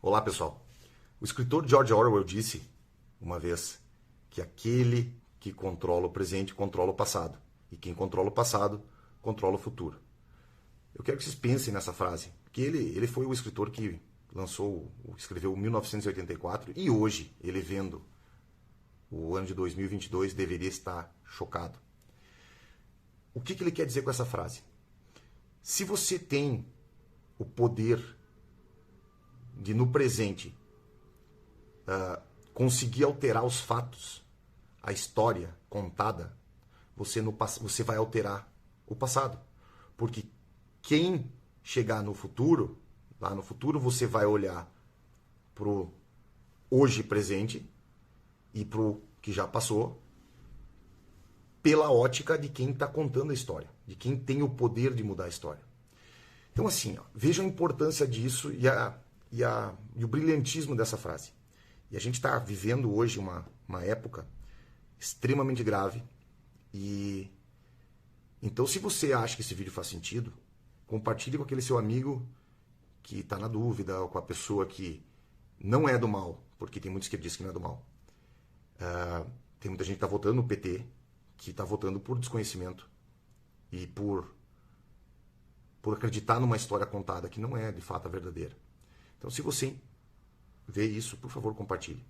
Olá, pessoal. O escritor George Orwell disse uma vez que aquele que controla o presente controla o passado, e quem controla o passado controla o futuro. Eu quero que vocês pensem nessa frase, porque ele foi o escritor que escreveu 1984, e hoje, ele vendo o ano de 2022, deveria estar chocado. O que ele quer dizer com essa frase? Se você tem o poder de, no presente, conseguir alterar os fatos, a história contada, você vai alterar o passado. Porque quem chegar no futuro, lá no futuro, você vai olhar pro hoje presente e pro que já passou, pela ótica de quem está contando a história, de quem tem o poder de mudar a história. Então, assim, veja a importância disso e o brilhantismo dessa frase. E a gente está vivendo hoje uma época extremamente grave. E então, se você acha que esse vídeo faz sentido, compartilhe com aquele seu amigo que está na dúvida, ou com a pessoa que não é do mal, porque tem muitos que dizem que não é do mal. Tem muita gente que está votando no PT, que está votando por desconhecimento e por acreditar numa história contada que não é de fato a verdadeira. Então, se você vê isso, por favor, compartilhe.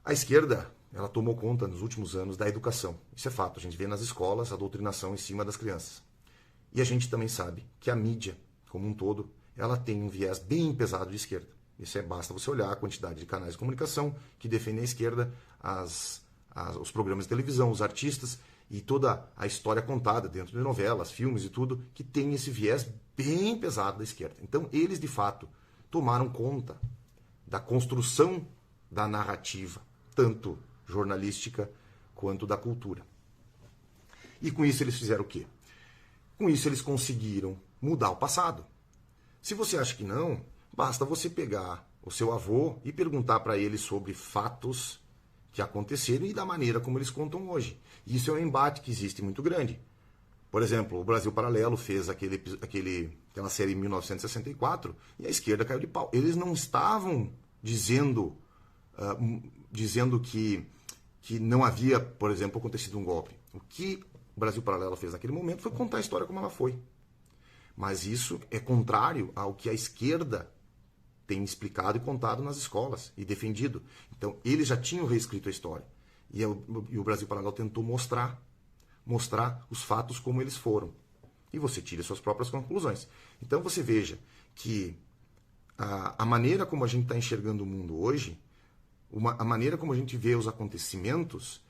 A esquerda, ela tomou conta nos últimos anos da educação. Isso é fato. A gente vê nas escolas a doutrinação em cima das crianças. E a gente também sabe que a mídia, como um todo, ela tem um viés bem pesado de esquerda. Isso basta você olhar a quantidade de canais de comunicação que defendem a esquerda, os programas de televisão, os artistas e toda a história contada dentro de novelas, filmes e tudo, que tem esse viés bem pesado da esquerda. Então, eles, de fato, tomaram conta da construção da narrativa, tanto jornalística quanto da cultura. E com isso eles fizeram o quê? Com isso eles conseguiram mudar o passado. Se você acha que não, basta você pegar o seu avô e perguntar para ele sobre fatos que aconteceram e da maneira como eles contam hoje. Isso é um embate que existe muito grande. Por exemplo, o Brasil Paralelo fez aquela série em 1964 e a esquerda caiu de pau. Eles não estavam dizendo que não havia, por exemplo, acontecido um golpe. O que o Brasil Paralelo fez naquele momento foi contar a história como ela foi. Mas isso é contrário ao que a esquerda tem explicado e contado nas escolas e defendido. Então, eles já tinham reescrito a história. E o Brasil Paralelo tentou mostrar os fatos como eles foram. E você tira suas próprias conclusões. Então, você veja que a maneira como a gente está enxergando o mundo hoje, a maneira como a gente vê os acontecimentos,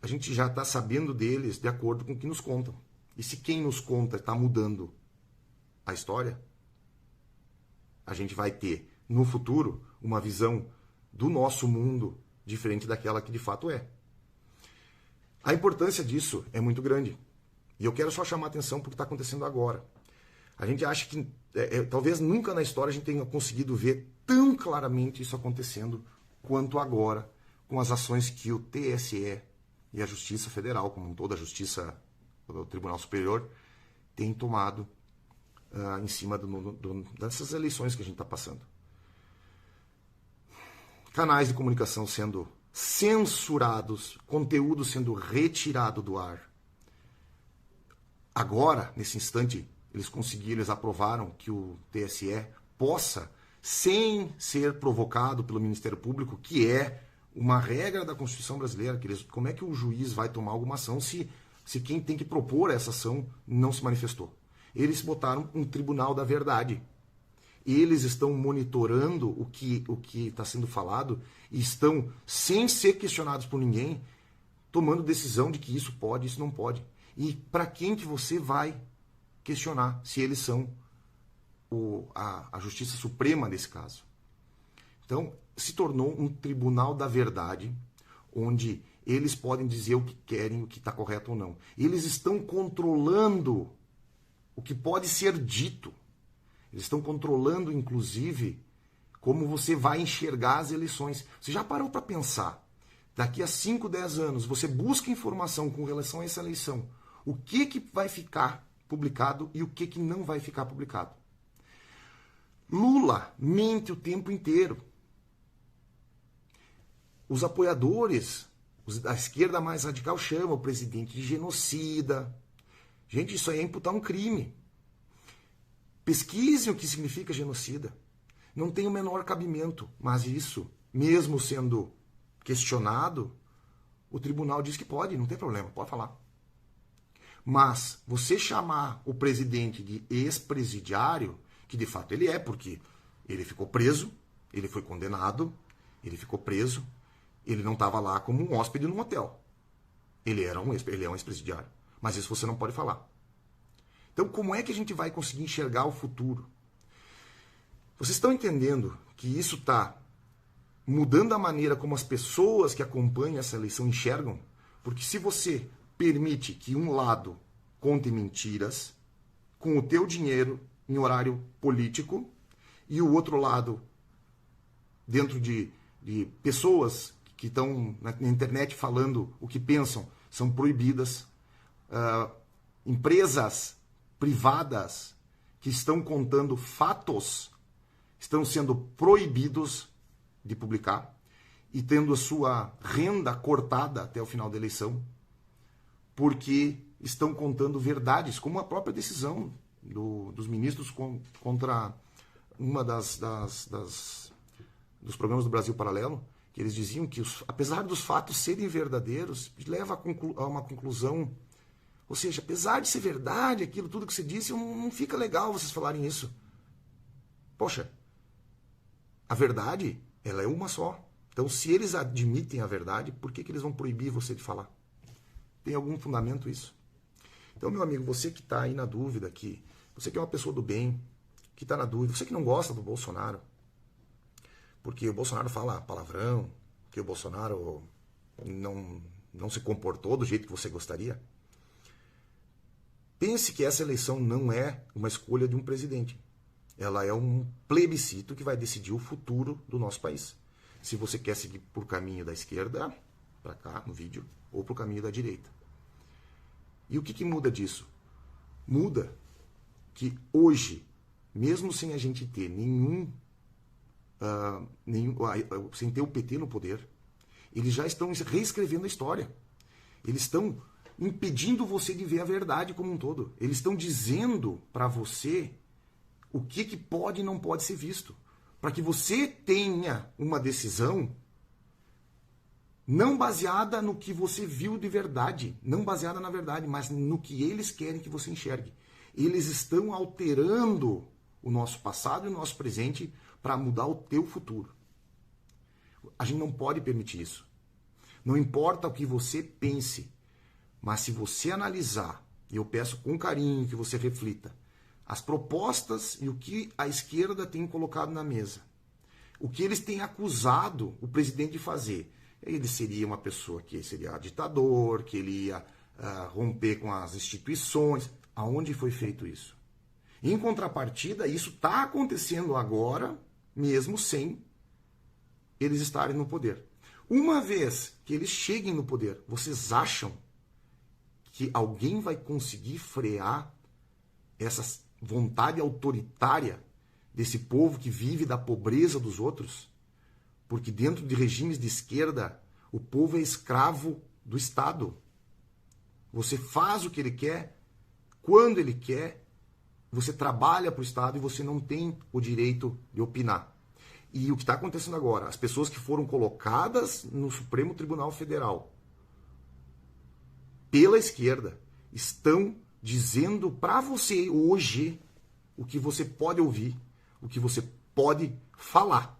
a gente já está sabendo deles de acordo com o que nos contam. E se quem nos conta está mudando a história, a gente vai ter, no futuro, uma visão do nosso mundo diferente daquela que de fato é. A importância disso é muito grande. E eu quero só chamar a atenção para o que está acontecendo agora. A gente acha que talvez nunca na história a gente tenha conseguido ver tão claramente isso acontecendo quanto agora, com as ações que o TSE e a Justiça Federal, como toda a Justiça do Tribunal Superior, tem tomado em cima dessas eleições que a gente está passando. Canais de comunicação sendo censurados, conteúdo sendo retirado do ar. Agora, nesse instante, eles aprovaram que o TSE possa, sem ser provocado pelo Ministério Público, que é uma regra da Constituição brasileira, como é que o juiz vai tomar alguma ação se quem tem que propor essa ação não se manifestou? Eles botaram um tribunal da verdade. Eles estão monitorando o que está sendo falado e estão, sem ser questionados por ninguém, tomando decisão de que isso pode, isso não pode. E para quem que você vai questionar se eles são a Justiça Suprema nesse caso? Então, se tornou um tribunal da verdade, onde eles podem dizer o que querem, o que está correto ou não. Eles estão controlando o que pode ser dito. Eles estão controlando, inclusive, como você vai enxergar as eleições. Você já parou para pensar? Daqui a 5, 10 anos, você busca informação com relação a essa eleição. O que vai ficar publicado e o que não vai ficar publicado. Lula mente o tempo inteiro. Os apoiadores, os da esquerda mais radical, chamam o presidente de genocida. Gente, isso aí é imputar um crime. Pesquisem o que significa genocida. Não tem o menor cabimento, mas isso, mesmo sendo questionado, o tribunal diz que pode, não tem problema, pode falar. Mas você chamar o presidente de ex-presidiário, que de fato ele é, porque ele ficou preso, ele foi condenado, ele ficou preso, ele não estava lá como um hóspede num hotel. Ele é um ex-presidiário. Mas isso você não pode falar. Então, como é que a gente vai conseguir enxergar o futuro? Vocês estão entendendo que isso está mudando a maneira como as pessoas que acompanham essa eleição enxergam? Porque se você permite que um lado conte mentiras com o teu dinheiro em horário político e o outro lado, dentro de pessoas que estão na internet falando o que pensam, são proibidas, empresas privadas que estão contando fatos estão sendo proibidos de publicar e tendo a sua renda cortada até o final da eleição, porque estão contando verdades, como a própria decisão dos ministros contra uma dos programas do Brasil Paralelo, que eles diziam que, apesar dos fatos serem verdadeiros, leva a uma conclusão. Ou seja, apesar de ser verdade aquilo, tudo que você disse, não fica legal vocês falarem isso. Poxa, a verdade, ela é uma só. Então, se eles admitem a verdade, por que eles vão proibir você de falar? Tem algum fundamento isso? Então, meu amigo, você que está aí na dúvida, você que é uma pessoa do bem, que está na dúvida, você que não gosta do Bolsonaro, porque o Bolsonaro fala palavrão, que o Bolsonaro não se comportou do jeito que você gostaria, pense que essa eleição não é uma escolha de um presidente. Ela é um plebiscito que vai decidir o futuro do nosso país. Se você quer seguir por caminho da esquerda, para cá no vídeo, ou para o caminho da direita. E o que muda disso? Muda que hoje, mesmo sem a gente ter sem ter o PT no poder, eles já estão reescrevendo a história. Eles estão impedindo você de ver a verdade como um todo. Eles estão dizendo para você o que pode e não pode ser visto, para que você tenha uma decisão não baseada no que você viu de verdade, não baseada na verdade, mas no que eles querem que você enxergue. Eles estão alterando o nosso passado e o nosso presente para mudar o teu futuro. A gente não pode permitir isso. Não importa o que você pense, mas se você analisar, e eu peço com carinho que você reflita, as propostas e o que a esquerda tem colocado na mesa, o que eles têm acusado o presidente de fazer, ele seria uma pessoa que seria ditador, que ele ia romper com as instituições. Aonde foi feito isso? Em contrapartida, isso está acontecendo agora, mesmo sem eles estarem no poder. Uma vez que eles cheguem no poder, vocês acham que alguém vai conseguir frear essa vontade autoritária desse povo que vive da pobreza dos outros? Porque dentro de regimes de esquerda, o povo é escravo do Estado. Você faz o que ele quer, quando ele quer, você trabalha para o Estado e você não tem o direito de opinar. E o que está acontecendo agora? As pessoas que foram colocadas no Supremo Tribunal Federal pela esquerda estão dizendo para você hoje o que você pode ouvir, o que você pode falar.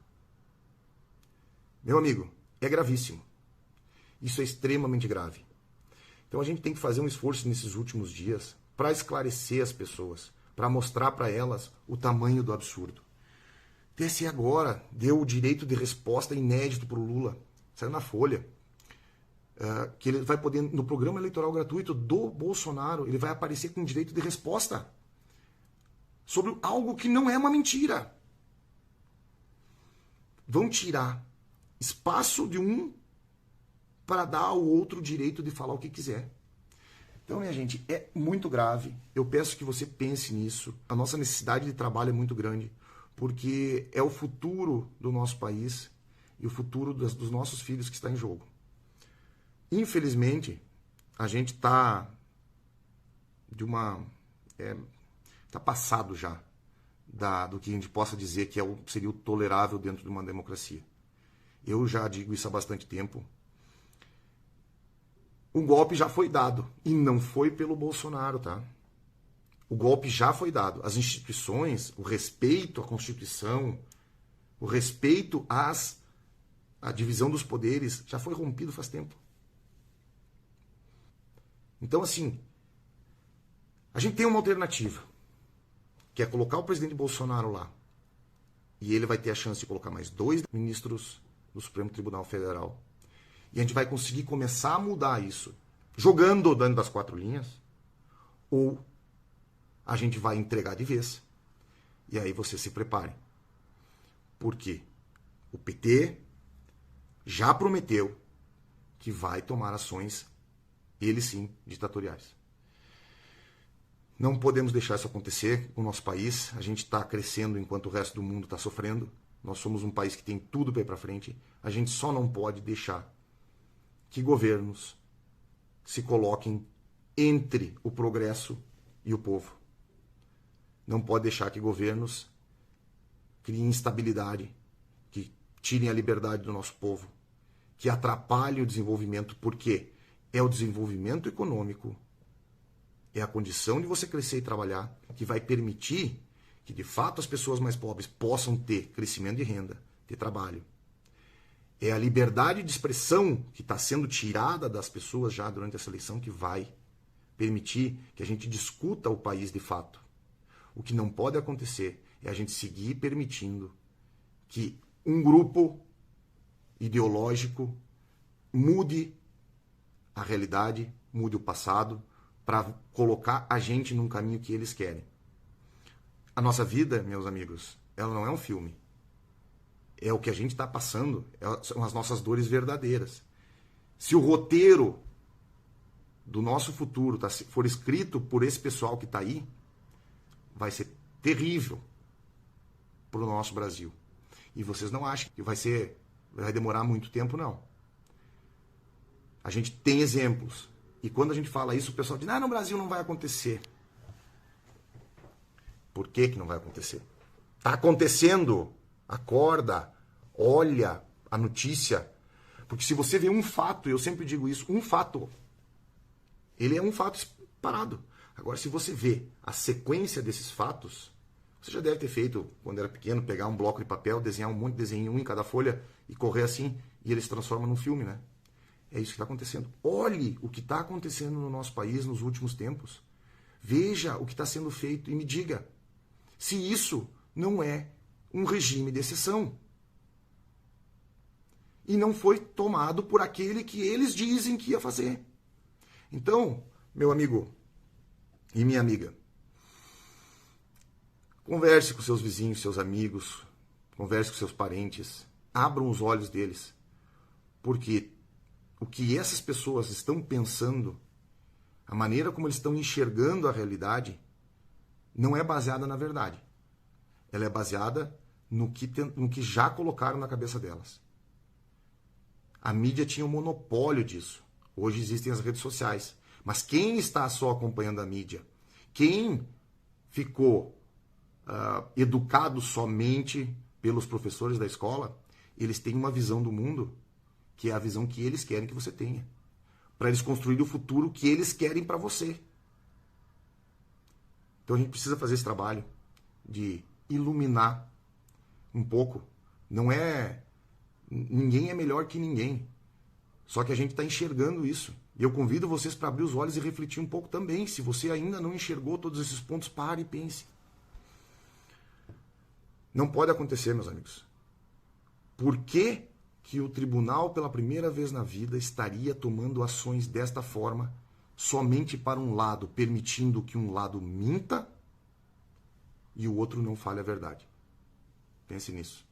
Meu amigo, é gravíssimo. Isso é extremamente grave. Então a gente tem que fazer um esforço nesses últimos dias para esclarecer as pessoas, para mostrar para elas o tamanho do absurdo. O TSE agora deu o direito de resposta inédito para o Lula. Saiu na Folha. Que ele vai poder, no programa eleitoral gratuito do Bolsonaro, ele vai aparecer com direito de resposta sobre algo que não é uma mentira. Vão tirar espaço de um para dar ao outro o direito de falar o que quiser. Então, minha gente, é muito grave. Eu peço que você pense nisso. A nossa necessidade de trabalho é muito grande. porque é o futuro do nosso país e o futuro dos nossos filhos que está em jogo. Infelizmente, a gente está tá passado já do que a gente possa dizer que seria o tolerável dentro de uma democracia. Eu já digo isso há bastante tempo. O golpe já foi dado e não foi pelo Bolsonaro, tá? O golpe já foi dado. As instituições, o respeito à Constituição, o respeito à divisão dos poderes já foi rompido faz tempo. Então, assim, a gente tem uma alternativa, que é colocar o presidente Bolsonaro lá. E ele vai ter a chance de colocar mais 2 ministros do Supremo Tribunal Federal. E a gente vai conseguir começar a mudar isso, jogando dentro das 4 linhas, ou a gente vai entregar de vez. E aí você se prepare. Porque o PT já prometeu que vai tomar ações, ele sim, ditatoriais. Não podemos deixar isso acontecer com o nosso país. A gente está crescendo enquanto o resto do mundo está sofrendo. Nós somos um país que tem tudo para ir para frente. A gente só não pode deixar que governos se coloquem entre o progresso e o povo. Não pode deixar que governos criem instabilidade, que tirem a liberdade do nosso povo, que atrapalhem o desenvolvimento, porque é o desenvolvimento econômico, é a condição de você crescer e trabalhar que vai permitir que, de fato, as pessoas mais pobres possam ter crescimento de renda, ter trabalho. É a liberdade de expressão que está sendo tirada das pessoas já durante essa eleição que vai permitir que a gente discuta o país de fato. O que não pode acontecer é a gente seguir permitindo que um grupo ideológico mude a realidade, mude o passado, para colocar a gente num caminho que eles querem. A nossa vida, meus amigos, ela não é um filme. É o que a gente está passando, são as nossas dores verdadeiras. Se o roteiro do nosso futuro for escrito por esse pessoal que está aí, vai ser terrível para o nosso Brasil. E vocês não acham que vai demorar muito tempo, não. A gente tem exemplos. E quando a gente fala isso, o pessoal diz, no Brasil não vai acontecer. Por que não vai acontecer? Está acontecendo. Acorda, olha a notícia. Porque se você vê um fato, eu sempre digo isso, um fato, ele é um fato parado. Agora, se você vê a sequência desses fatos, você já deve ter feito, quando era pequeno, pegar um bloco de papel, desenhar um monte de desenho, um em cada folha, e correr assim, e ele se transforma num filme, né? É isso que está acontecendo. Olhe o que está acontecendo no nosso país nos últimos tempos. Veja o que está sendo feito e me diga se isso não é um regime de exceção. E não foi tomado por aquele que eles dizem que ia fazer. Então, meu amigo e minha amiga, converse com seus vizinhos, seus amigos, converse com seus parentes, abram os olhos deles, porque o que essas pessoas estão pensando, a maneira como eles estão enxergando a realidade, não é baseada na verdade. Ela é baseada no que já colocaram na cabeça delas. A mídia tinha um monopólio disso. Hoje existem as redes sociais. Mas quem está só acompanhando a mídia, quem ficou educado somente pelos professores da escola, eles têm uma visão do mundo que é a visão que eles querem que você tenha, para eles construírem o futuro que eles querem para você. Então a gente precisa fazer esse trabalho de iluminar um pouco. Ninguém é melhor que ninguém, só que a gente está enxergando isso. E eu convido vocês para abrir os olhos e refletir um pouco também. Se você ainda não enxergou todos esses pontos, pare e pense. Não pode acontecer, meus amigos. Por que o tribunal, pela primeira vez na vida, estaria tomando ações desta forma, somente para um lado, permitindo que um lado minta e o outro não fale a verdade? Pense nisso.